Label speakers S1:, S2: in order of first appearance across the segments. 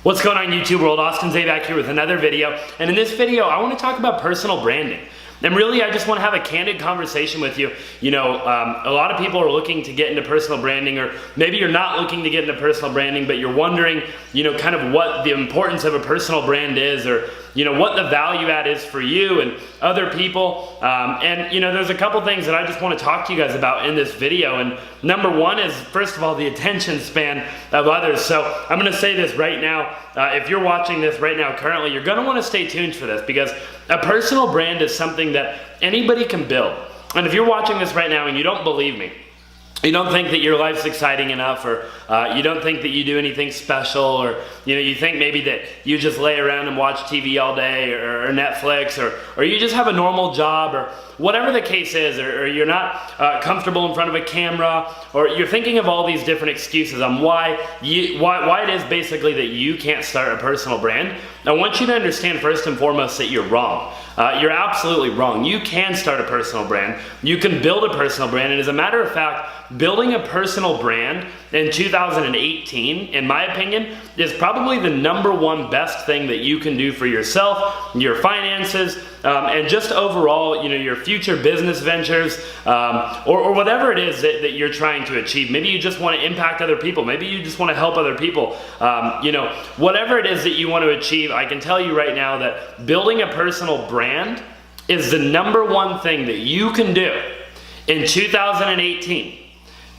S1: What's going on, YouTube world? Austin Zaback here with another video. And in this video, I want to talk about personal branding. And really, I just want to have a candid conversation with you. You know, a lot of people are looking to get into personal branding, or maybe you're not looking to get into personal branding, but you're wondering, you know, kind of what the importance of a personal brand is, or, you know, what the value add is for you and other people. And, you know, there's a couple things that I just want to talk to you guys about in this video. And number one is, first of all, the attention span of others. So I'm going to say this right now. If you're watching this right now currently, you're going to want to stay tuned for this, because a personal brand is something that anybody can build. And if you're watching this right now and you don't believe me, you don't think that your life's exciting enough, or you don't think that you do anything special, or you know, you think maybe that you just lay around and watch TV all day, or Netflix, or you just have a normal job, or whatever the case is, or you're not comfortable in front of a camera, or you're thinking of all these different excuses on why it is basically that you can't start a personal brand. I want you to understand first and foremost that you're wrong. You're absolutely wrong. You can start a personal brand. You can build a personal brand. And as a matter of fact, building a personal brand in 2018, in my opinion, is probably the #1 best thing that you can do for yourself, your finances, and just overall, you know, your future business ventures, or whatever it is that you're trying to achieve. Maybe you just want to impact other people. Maybe you just want to help other people. You know, whatever it is that you want to achieve, I can tell you right now that building a personal brand is the #1 thing that you can do in 2018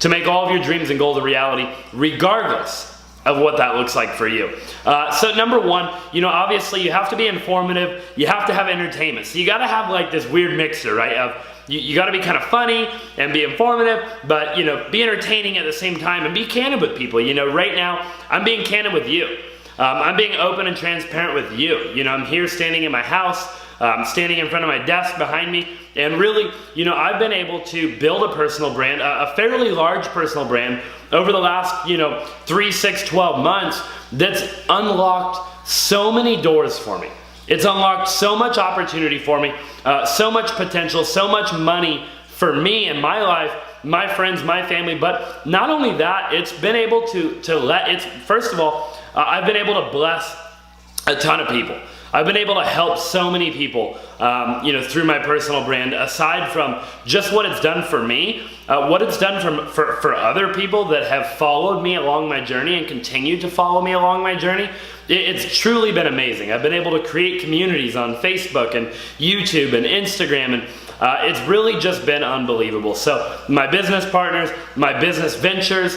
S1: to make all of your dreams and goals a reality, regardless of what that looks like for you. So #1, you know, obviously you have to be informative, you have to have entertainment. So you gotta have like this weird mixture, right? Of you gotta be kind of funny and be informative, but you know, be entertaining at the same time, and be candid with people. You know, right now, I'm being candid with you. I'm being open and transparent with you. You know, I'm here standing in my house, standing in front of my desk behind me, and really, you know, I've been able to build a personal brand, a fairly large personal brand, over the last, you know, 3, 6, 12 months, that's unlocked so many doors for me. It's unlocked so much opportunity for me, so much potential, so much money for me and my life, my friends, my family. But not only that, it's been able first of all, I've been able to bless a ton of people. I've been able to help so many people, you know, through my personal brand. Aside from just what it's done for me, what it's done for other people that have followed me along my journey and continue to follow me along my journey, it's truly been amazing. I've been able to create communities on Facebook and YouTube and Instagram, and it's really just been unbelievable. So my business partners, my business ventures,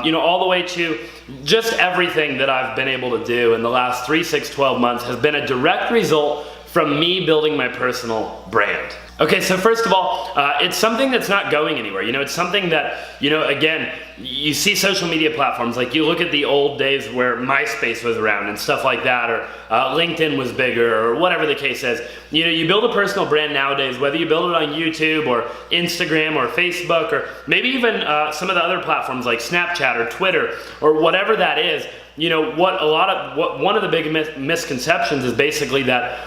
S1: you know, all the way to just everything that I've been able to do in the last 3, 6, 12 months has been a direct result from me building my personal brand. Okay, so first of all, it's something that's not going anywhere. You know, it's something that, you know, again, you see social media platforms, like you look at the old days where MySpace was around and stuff like that, or LinkedIn was bigger, or whatever the case is. You know, you build a personal brand nowadays, whether you build it on YouTube or Instagram or Facebook, or maybe even some of the other platforms like Snapchat or Twitter or whatever that is. You know, one of the big misconceptions is basically that,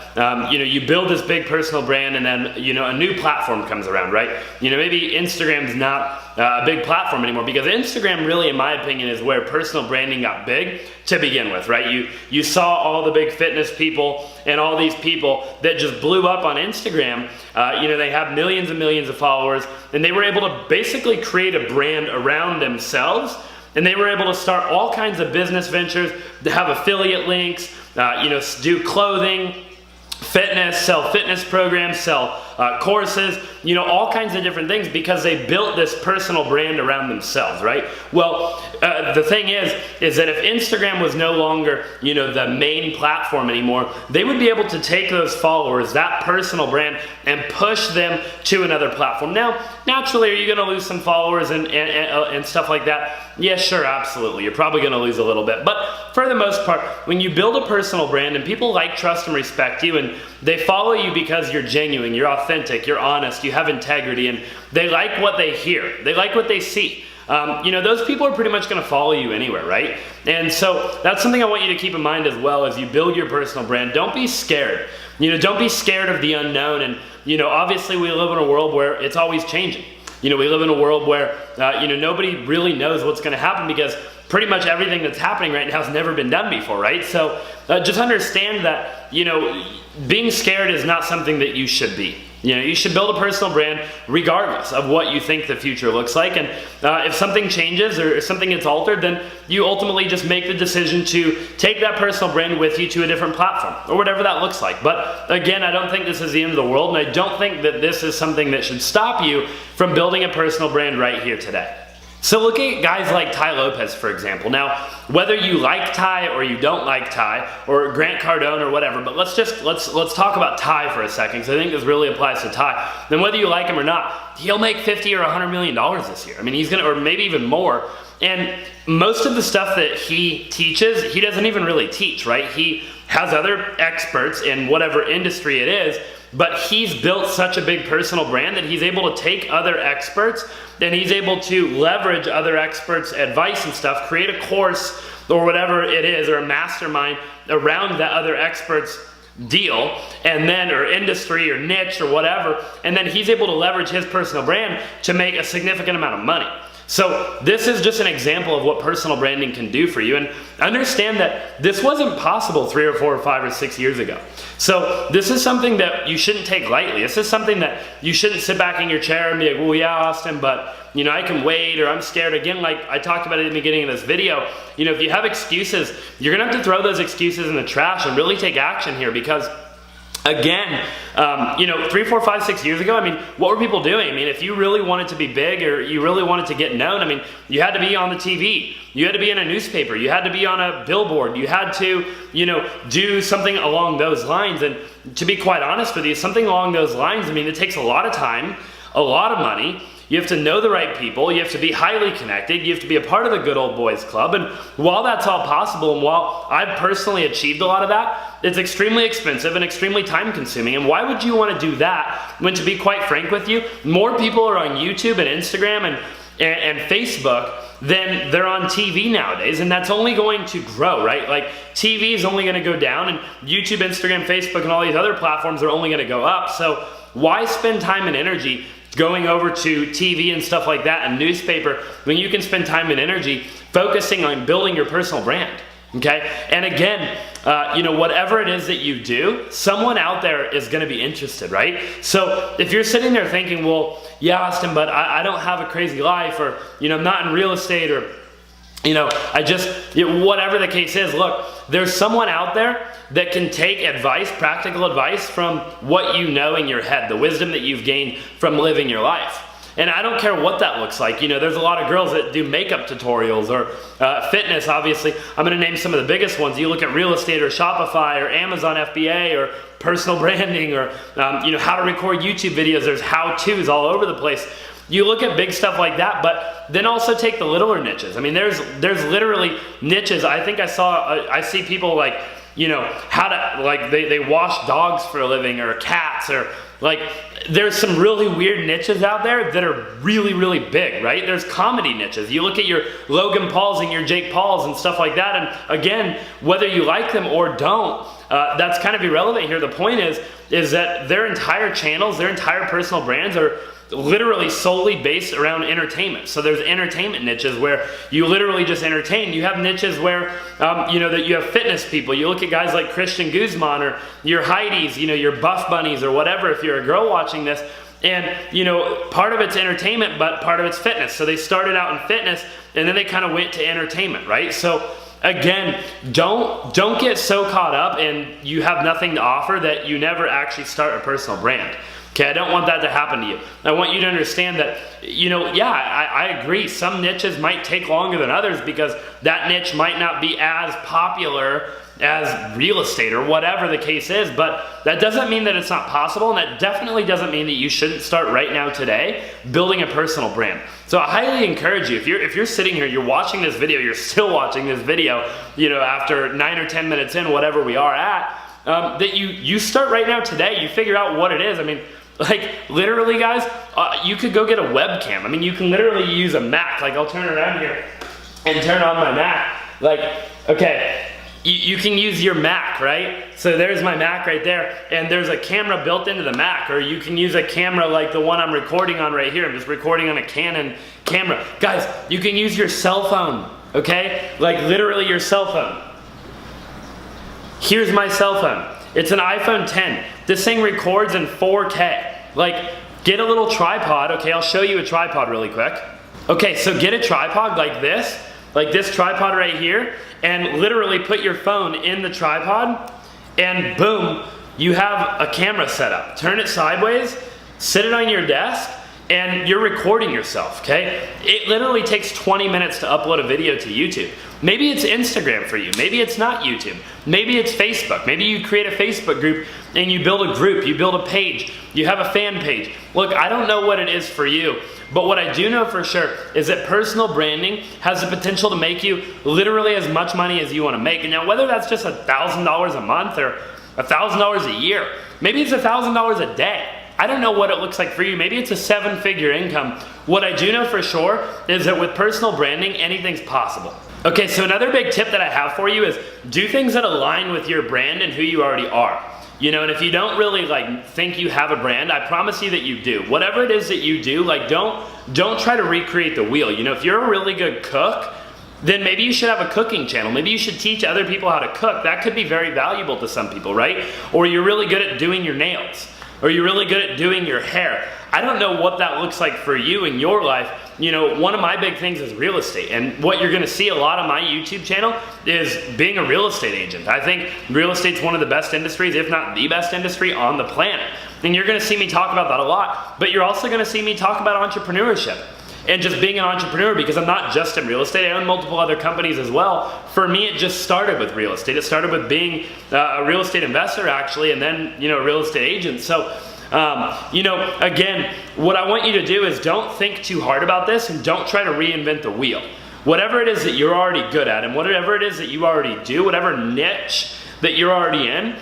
S1: you know, you build this big personal brand and then, you know, a new platform comes around, right? You know, maybe Instagram's not a big platform anymore, because Instagram really, in my opinion, is where personal branding got big to begin with, right? You saw all the big fitness people and all these people that just blew up on Instagram. You know, they have millions and millions of followers, and they were able to basically create a brand around themselves. And they were able to start all kinds of business ventures, to have affiliate links, you know, do clothing, fitness, sell fitness programs, sell courses, you know, all kinds of different things, because they built this personal brand around themselves, right? Well, the thing is that if Instagram was no longer, you know, the main platform anymore, they would be able to take those followers, that personal brand, and push them to another platform. Now, naturally, are you going to lose some followers and stuff like that? Yeah, sure, absolutely. You're probably going to lose a little bit. But for the most part, when you build a personal brand and people like, trust, and respect you, and they follow you because you're genuine, you're authentic, you're honest, you have integrity, and they like what they hear, they like what they see. You know, those people are pretty much going to follow you anywhere, right? And so that's something I want you to keep in mind as well as you build your personal brand. Don't be scared. You know, don't be scared of the unknown. And, you know, obviously we live in a world where it's always changing. You know, we live in a world where, you know, nobody really knows what's going to happen, because pretty much everything that's happening right now has never been done before, right? So just understand that, you know, being scared is not something that you should be. You know, you should build a personal brand regardless of what you think the future looks like. And if something changes or if something gets altered, then you ultimately just make the decision to take that personal brand with you to a different platform or whatever that looks like. But again, I don't think this is the end of the world, and I don't think that this is something that should stop you from building a personal brand right here today. So look at guys like Tai Lopez, for example. Now, whether you like Tai or you don't like Tai, or Grant Cardone or whatever, but let's talk about Tai for a second, because I think this really applies to Tai. Then whether you like him or not, he'll make $50 or $100 million this year. I mean, he's gonna, or maybe even more. And most of the stuff that he teaches, he doesn't even really teach, right? He has other experts in whatever industry it is, but he's built such a big personal brand that he's able to take other experts and he's able to leverage other experts' advice and stuff, create a course or whatever it is, or a mastermind around that other expert's deal, and then, or industry or niche or whatever, and then he's able to leverage his personal brand to make a significant amount of money. So this is just an example of what personal branding can do for you, and understand that this wasn't possible 3 or 4 or 5 or 6 years ago. So this is something that you shouldn't take lightly. This is something that you shouldn't sit back in your chair and be like, well, yeah, Austin, but you know, I can wait, or I'm scared. Again, like I talked about at the beginning of this video, you know, if you have excuses, you're gonna have to throw those excuses in the trash and really take action here, because again, you know, 3, 4, 5, 6 years ago, I mean, what were people doing? I mean, if you really wanted to be big or you really wanted to get known, I mean, you had to be on the TV, you had to be in a newspaper, you had to be on a billboard, you had to, you know, do something along those lines. And to be quite honest with you, something along those lines, I mean, it takes a lot of time, a lot of money. You have to know the right people, you have to be highly connected, you have to be a part of the good old boys club. And while that's all possible, and while I've personally achieved a lot of that, it's extremely expensive and extremely time consuming. And why would you want to do that when, to be quite frank with you, more people are on YouTube and Instagram and Facebook than they're on TV nowadays, and that's only going to grow, right? Like TV is only going to go down, and YouTube, Instagram, Facebook, and all these other platforms are only going to go up. So why spend time and energy going over to TV and stuff like that and newspaper when you can spend time and energy focusing on building your personal brand? Okay, and again, you know, whatever it is that you do, someone out there is going to be interested, right? So if you're sitting there thinking, well, yeah, Austin, but I don't have a crazy life, or you know, I'm not in real estate, or you know, whatever the case is, look, there's someone out there that can take advice, practical advice, from what you know in your head, the wisdom that you've gained from living your life. And I don't care what that looks like. You know, there's a lot of girls that do makeup tutorials, or fitness, obviously. I'm gonna name some of the biggest ones. You look at real estate, or Shopify, or Amazon FBA, or personal branding, or you know, how to record YouTube videos. There's how-tos all over the place. You look at big stuff like that, but then also take the littler niches. I mean, there's literally niches. I think I see people like, you know, how to, like, they wash dogs for a living, or cats, or like, there's some really weird niches out there that are really, really big, right? There's comedy niches. You look at your Logan Pauls and your Jake Pauls and stuff like that, and again, whether you like them or don't, that's kind of irrelevant here. The point is that their entire channels, their entire personal brands are literally solely based around entertainment. So there's entertainment niches where you literally just entertain. You have niches where you know, that you have fitness people. You look at guys like Christian Guzman, or your Heidis, you know, your Buff Bunnies, or whatever, if you're a girl watching this. And you know, part of it's entertainment, but part of it's fitness. So they started out in fitness, and then they kind of went to entertainment, right? So again, don't get so caught up and you have nothing to offer that you never actually start a personal brand. Okay, I don't want that to happen to you. I want you to understand that, you know, yeah, I agree. Some niches might take longer than others because that niche might not be as popular as real estate or whatever the case is, but that doesn't mean that it's not possible, and that definitely doesn't mean that you shouldn't start right now today building a personal brand. So I highly encourage you, if you're sitting here, you're watching this video, you're still watching this video, you know, after 9 or 10 minutes in, whatever we are at, that you start right now today, you figure out what it is. I mean, like, literally, guys, you could go get a webcam. I mean, you can literally use a Mac. Like, I'll turn around here and turn on my Mac. Like, okay, you can use your Mac, right? So there's my Mac right there, and there's a camera built into the Mac, or you can use a camera like the one I'm recording on right here. I'm just recording on a Canon camera. Guys, you can use your cell phone, okay? Like literally your cell phone. Here's my cell phone. It's an iPhone 10. This thing records in 4K. Like, get a little tripod. Okay, I'll show you a tripod really quick. Okay, so get a tripod like this tripod right here, and literally put your phone in the tripod, and boom, you have a camera set up. Turn it sideways, sit it on your desk, and you're recording yourself, okay? It literally takes 20 minutes to upload a video to YouTube. Maybe it's Instagram for you. Maybe it's not YouTube. Maybe it's Facebook. Maybe you create a Facebook group and you build a group, you build a page, you have a fan page. Look, I don't know what it is for you, but what I do know for sure is that personal branding has the potential to make you literally as much money as you want to make. And now whether that's just $1,000 a month or $1,000 a year, maybe it's $1,000 a day. I don't know what it looks like for you. Maybe it's a 7-figure income. What I do know for sure is that with personal branding, anything's possible. Okay, so another big tip that I have for you is do things that align with your brand and who you already are. You know, and if you don't really think you have a brand, I promise you that you do. Whatever it is that you do, don't try to recreate the wheel. You know, if you're a really good cook, then maybe you should have a cooking channel. Maybe you should teach other people how to cook. That could be very valuable to some people, right? Or you're really good at doing your nails. Or you're really good at doing your hair. I don't know what that looks like for you in your life. You know, one of my big things is real estate. And what you're gonna see a lot on my YouTube channel is being a real estate agent. I think real estate's one of the best industries, if not the best industry on the planet. And you're gonna see me talk about that a lot, but you're also gonna see me talk about entrepreneurship and just being an entrepreneur, because I'm not just in real estate. I own multiple other companies as well. For me, it just started with real estate. It started with being a real estate investor, actually, and then, you know, a real estate agent. So, you know, again, what I want you to do is don't think too hard about this and don't try to reinvent the wheel. Whatever it is that you're already good at and whatever it is that you already do, whatever niche that you're already in,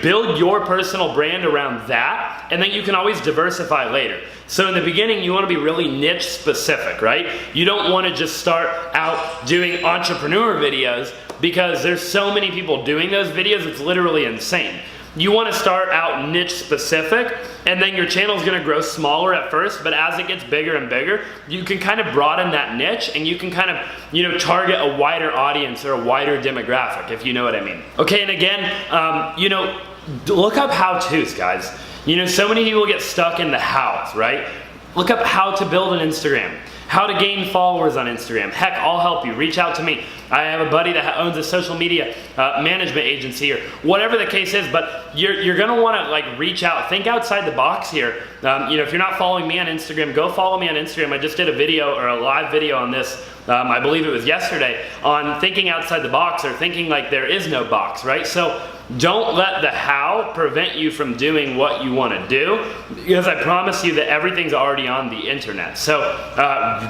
S1: build your personal brand around that, and then you can always diversify later. So in the beginning, you want to be really niche specific, right? You don't want to just start out doing entrepreneur videos because there's so many people doing those videos, it's literally insane. You want to start out niche specific, and then your channel's going to grow smaller at first, but as it gets bigger and bigger, you can kind of broaden that niche and you can kind of, you know, target a wider audience or a wider demographic, if you know what I mean. Okay, and again, you know, look up how-tos, guys. You know, so many people get stuck in the hows, right? Look up how to build an Instagram, how to gain followers on Instagram. Heck, I'll help you. Reach out to me. I have a buddy that owns a social media management agency, or whatever the case is, but you're gonna wanna reach out, think outside the box here. You know, if you're not following me on Instagram, go follow me on Instagram. I just did a video, or a live video on this, I believe it was yesterday, on thinking outside the box, or thinking like there is no box, right? So don't let the how prevent you from doing what you want to do, because I promise you that everything's already on the internet. So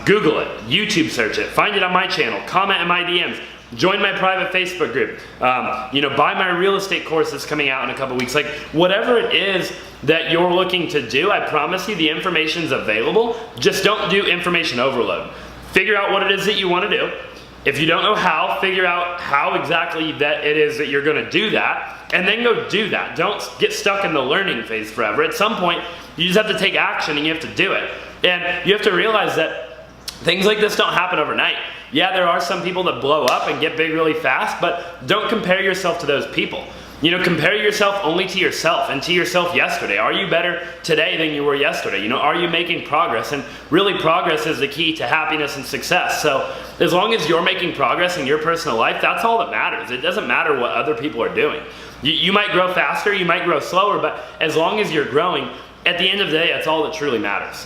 S1: Google it, YouTube search it, find it on my channel, comment in my DMs, join my private Facebook group, you know, buy my real estate course that's coming out in a couple weeks. Like, whatever it is that you're looking to do, I promise you the information's available. Just don't do information overload. Figure out what it is that you want to do. If you don't know how, figure out how exactly that it is that you're going to do that, and then go do that. Don't get stuck in the learning phase forever. At some point, you just have to take action and you have to do it. And you have to realize that things like this don't happen overnight. Yeah, there are some people that blow up and get big really fast, but don't compare yourself to those people. You know, compare yourself only to yourself and to yourself yesterday. Are you better today than you were yesterday? You know, are you making progress? And really, progress is the key to happiness and success. So as long as you're making progress in your personal life, that's all that matters. It doesn't matter what other people are doing. You might grow faster, you might grow slower, but as long as you're growing, at the end of the day, that's all that truly matters.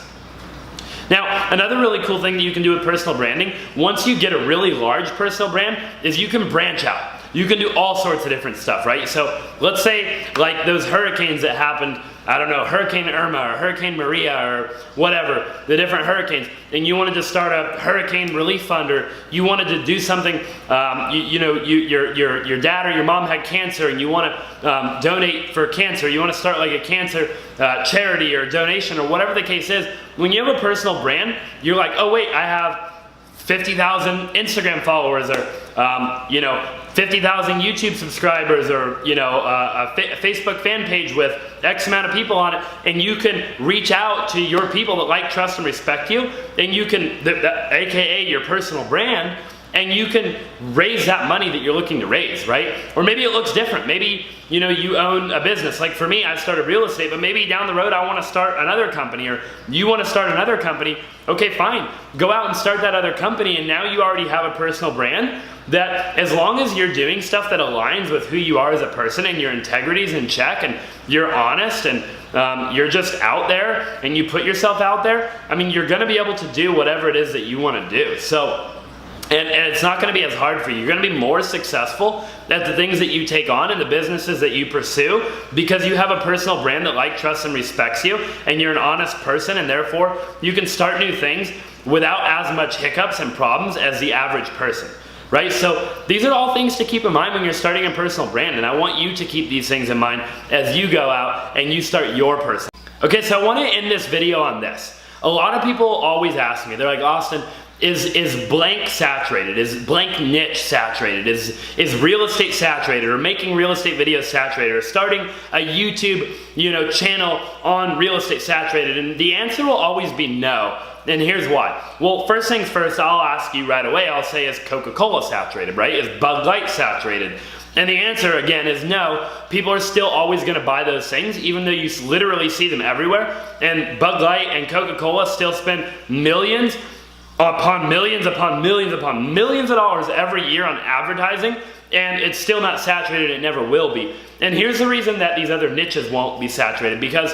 S1: Now, another really cool thing that you can do with personal branding, once you get a really large personal brand, is you can branch out. You can do all sorts of different stuff, right? So let's say like those hurricanes that happened, I don't know, Hurricane Irma or Hurricane Maria or whatever, the different hurricanes, and you wanted to start a hurricane relief fund, or you wanted to do something, your dad or your mom had cancer and you want to donate for cancer, you want to start like a cancer charity or donation or whatever the case is. When you have a personal brand, you're like, oh wait, I have 50,000 Instagram followers, or you know, 50,000 YouTube subscribers, or you know, a Facebook fan page with X amount of people on it, and you can reach out to your people that like, trust, and respect you, and you can, AKA your personal brand, and you can raise that money that you're looking to raise, right? Or maybe it looks different. Maybe, you know, you own a business. Like for me, I started real estate, but maybe down the road I want to start another company, or you want to start another company. Okay, fine. Go out and start that other company, and now you already have a personal brand that, as long as you're doing stuff that aligns with who you are as a person and your integrity is in check and you're honest and you're just out there and you put yourself out there, I mean, you're gonna be able to do whatever it is that you wanna do. So, and it's not gonna be as hard for you. You're gonna be more successful at the things that you take on and the businesses that you pursue because you have a personal brand that likes, trusts, and respects you, and you're an honest person, and therefore you can start new things without as much hiccups and problems as the average person. Right? So these are all things to keep in mind when you're starting a personal brand, and I want you to keep these things in mind as you go out and you start your personal. Okay, so I want to end this video on this. A lot of people always ask me, they're like, Austin, is blank saturated? Is blank niche saturated? Is real estate saturated? Or making real estate videos saturated? Or starting a YouTube, you know, channel on real estate saturated? And the answer will always be no. And here's why. Well, first things first, I'll ask you right away, I'll say, is Coca-Cola saturated, right? Is Bud Light saturated? And the answer, again, is no. People are still always gonna buy those things, even though you literally see them everywhere. And Bud Light and Coca-Cola still spend millions upon millions upon millions upon millions of dollars every year on advertising, and it's still not saturated, it never will be. And here's the reason that these other niches won't be saturated, because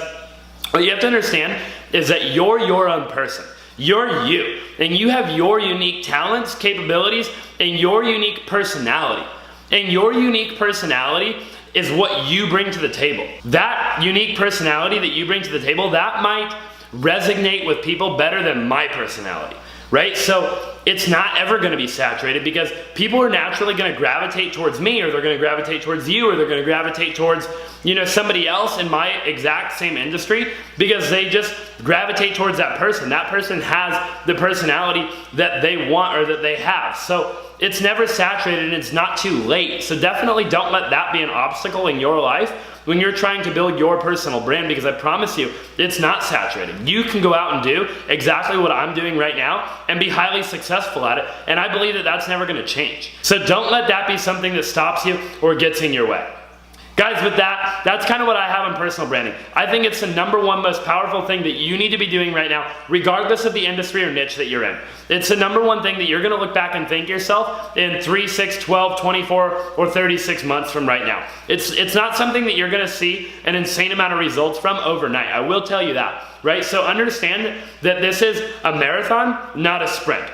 S1: what you have to understand is that you're your own person. You're you, and you have your unique talents, capabilities, and your unique personality. And your unique personality is what you bring to the table. That unique personality that you bring to the table, that might resonate with people better than my personality, right? So it's not ever gonna be saturated because people are naturally gonna gravitate towards me, or they're gonna gravitate towards you, or they're gonna gravitate towards, you know, somebody else in my exact same industry because they just gravitate towards that person. That person has the personality that they want or that they have. So it's never saturated and it's not too late. So definitely don't let that be an obstacle in your life when you're trying to build your personal brand, because I promise you, it's not saturated. You can go out and do exactly what I'm doing right now and be highly successful at it, and I believe that that's never gonna change. So don't let that be something that stops you or gets in your way. Guys, with that, that's kind of what I have in personal branding. I think it's the #1 most powerful thing that you need to be doing right now, regardless of the industry or niche that you're in. It's the #1 thing that you're gonna look back and thank yourself in 3, 6, 12, 24, or 36 months from right now. It's not something that you're gonna see an insane amount of results from overnight. I will tell you that, right? So understand that this is a marathon, not a sprint.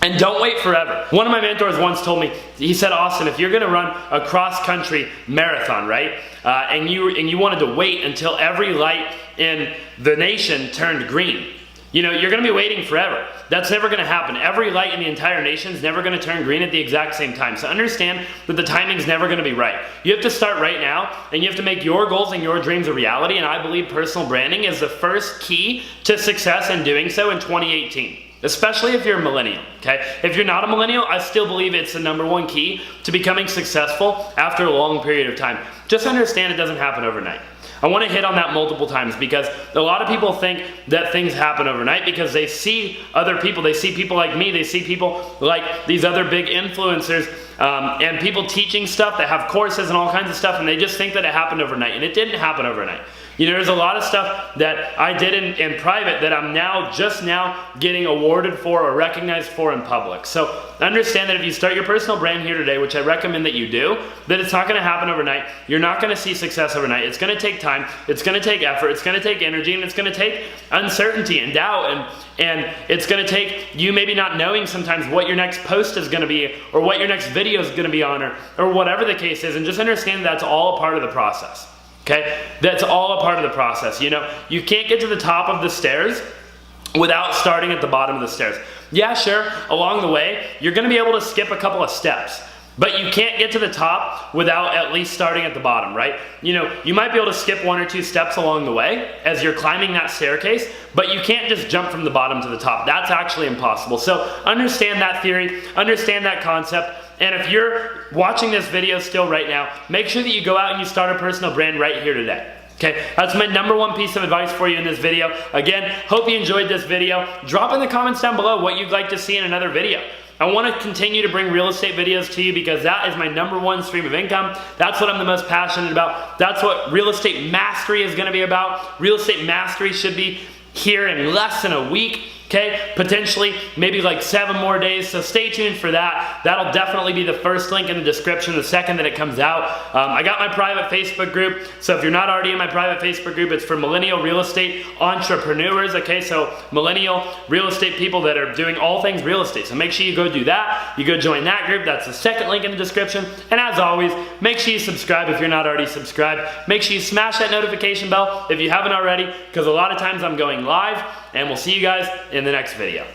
S1: And don't wait forever. One of my mentors once told me, he said, Austin, if you're gonna run a cross-country marathon, right, and you wanted to wait until every light in the nation turned green, you know, you're gonna be waiting forever. That's never gonna happen. Every light in the entire nation is never gonna turn green at the exact same time. So understand that the timing's never gonna be right. You have to start right now, and you have to make your goals and your dreams a reality, and I believe personal branding is the first key to success in doing so in 2018. Especially if you're a millennial, okay? If you're not a millennial, I still believe it's the #1 key to becoming successful after a long period of time. Just understand it doesn't happen overnight. I want to hit on that multiple times because a lot of people think that things happen overnight because they see other people, they see people like me, they see people like these other big influencers and people teaching stuff that have courses and all kinds of stuff, and they just think that it happened overnight, and it didn't happen overnight. You know, there's a lot of stuff that I did in private that I'm just now getting awarded for or recognized for in public. So understand that if you start your personal brand here today, which I recommend that you do, that it's not gonna happen overnight. You're not gonna see success overnight. It's gonna take time, it's gonna take effort, it's gonna take energy, and it's gonna take uncertainty and doubt, and it's gonna take you maybe not knowing sometimes what your next post is gonna be, or what your next video is gonna be on, or whatever the case is, and just understand that's all a part of the process. Okay, that's all a part of the process. You know, you can't get to the top of the stairs without starting at the bottom of the stairs. Yeah, sure, along the way, you're gonna be able to skip a couple of steps, but you can't get to the top without at least starting at the bottom, right? You know, you might be able to skip 1 or 2 steps along the way as you're climbing that staircase, but you can't just jump from the bottom to the top. That's actually impossible. So understand that theory, understand that concept. And if you're watching this video still right now, make sure that you go out and you start a personal brand right here today. Okay, that's my #1 piece of advice for you in this video. Again, hope you enjoyed this video. Drop in the comments down below what you'd like to see in another video. I want to continue to bring real estate videos to you because that is my #1 stream of income. That's what I'm the most passionate about. That's what real estate mastery is going to be about. Real estate mastery should be here in less than a week. Okay, potentially maybe like 7 more days, so stay tuned for that. That'll definitely be the first link in the description the second that it comes out. I got my private Facebook group, so if you're not already in my private Facebook group, it's for millennial real estate entrepreneurs, okay? So millennial real estate people that are doing all things real estate. So make sure you go do that. You go join that group. That's the second link in the description. And as always, make sure you subscribe if you're not already subscribed. Make sure you smash that notification bell if you haven't already, because a lot of times I'm going live, and we'll see you guys in the next video.